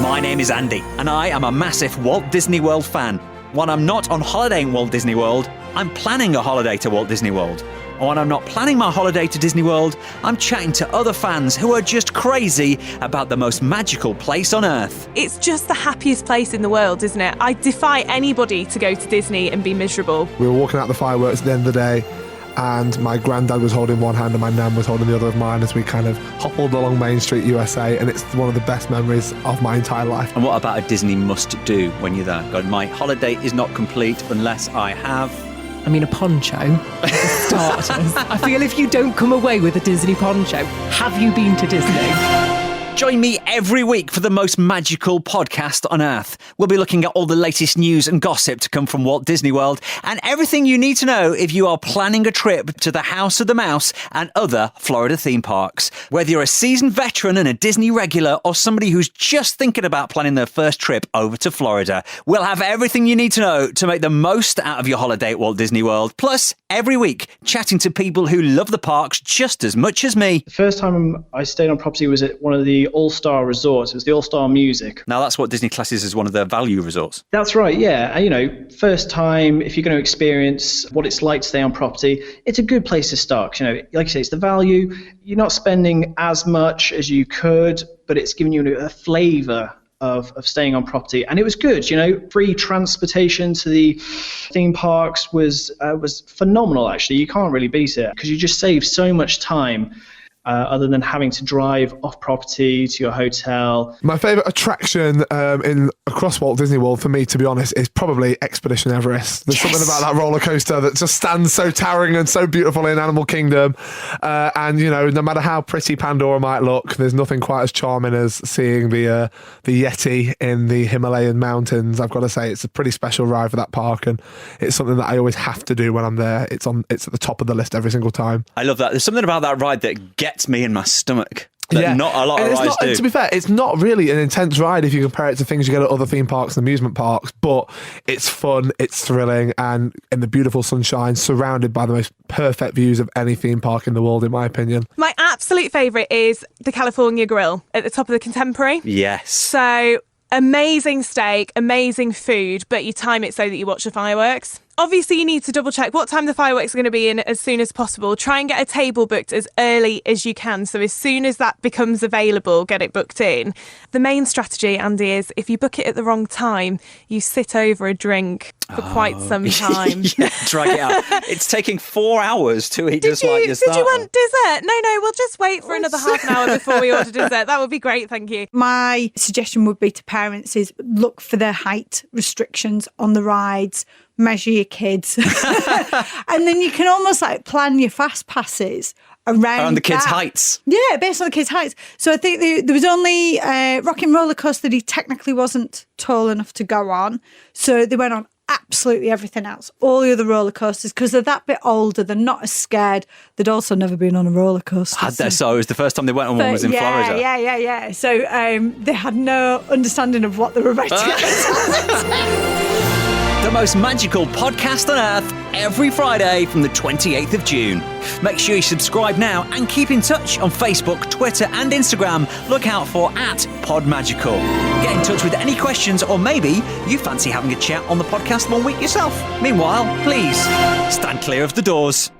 My name is Andy, and I am a massive Walt Disney World fan. When I'm not on holiday in Walt Disney World, I'm planning a holiday to Walt Disney World. And when I'm not planning my holiday to Disney World, I'm chatting to other fans who are just crazy about the most magical place on Earth. It's just the happiest place in the world, isn't it? I defy anybody to go to Disney and be miserable. We were walking out the fireworks at the end of the day, and my granddad was holding one hand and my nan was holding the other of mine as we kind of hobbled along Main Street, USA, and it's one of the best memories of my entire life. And what about a Disney must-do when you're there? God, my holiday is not complete unless I have... I mean, a poncho, for starters. I feel if you don't come away with a Disney poncho, have you been to Disney? Join me every week for the most magical podcast on Earth. We'll be looking at all the latest news and gossip to come from Walt Disney World and everything you need to know if you are planning a trip to the House of the Mouse and other Florida theme parks. Whether you're a seasoned veteran and a Disney regular or somebody who's just thinking about planning their first trip over to Florida, we'll have everything you need to know to make the most out of your holiday at Walt Disney World. Plus, every week, chatting to people who love the parks just as much as me. The first time I stayed on property was at one of the All-Star resorts. It was the All-Star Music. Now, that's what Disney classes as one of their value resorts. That's right, yeah. And, you know, first time, if you're going to experience what it's like to stay on property, it's a good place to start. 'Cause, you know, like I say, it's the value. You're not spending as much as you could, but it's giving you a flavour of staying on property. And it was good, you know, free transportation to the theme parks was phenomenal, actually. You can't really beat it because you just save so much time. Other than having to drive off property to your hotel. My favourite attraction across Walt Disney World, for me, to be honest, is probably Expedition Everest. There's something about that roller coaster that just stands so towering and so beautiful in Animal Kingdom. And, you know, no matter how pretty Pandora might look, there's nothing quite as charming as seeing the Yeti in the Himalayan mountains. I've got to say, it's a pretty special ride for that park, and it's something that I always have to do when I'm there. It's at the top of the list every single time. I love that. There's something about that ride that gets me in my stomach that not a lot of rides do. To be fair, it's not really an intense ride if you compare it to things you get at other theme parks and amusement parks, but it's fun, it's thrilling, and in the beautiful sunshine, surrounded by the most perfect views of any theme park in the world, in my opinion. My absolute favourite is the California Grill at the top of the Contemporary. Yes. So, amazing steak, amazing food, but you time it so that you watch the fireworks. Obviously, you need to double check what time the fireworks are going to be in as soon as possible. Try and get a table booked as early as you can. So as soon as that becomes available, get it booked in. The main strategy, Andy, is if you book it at the wrong time, you sit over a drink for quite some time. Yeah, drag it out. It's taking 4 hours to eat like your starter. Did you want dessert? No, we'll just wait for another half an hour before we order dessert. That would be great, thank you. My suggestion would be to parents is look for the height restrictions on the rides, measure your kids. And then you can almost like plan your fast passes around the kids' that. heights. Yeah, based on the kids' heights. So I think there was only Rock 'n' Roller Coaster that he technically wasn't tall enough to go on. So they went on absolutely everything else, all the other roller coasters, because they're that bit older, they're not as scared. They'd also never been on a roller coaster. So it was the first time they went on one was in Florida. Yeah. So they had no understanding of what they were about to get. The most magical podcast on Earth every Friday from the 28th of June. Make sure you subscribe now and keep in touch on Facebook, Twitter and Instagram. Look out for @PodMagical. Get in touch with any questions, or maybe you fancy having a chat on the podcast one week yourself. Meanwhile, please stand clear of the doors.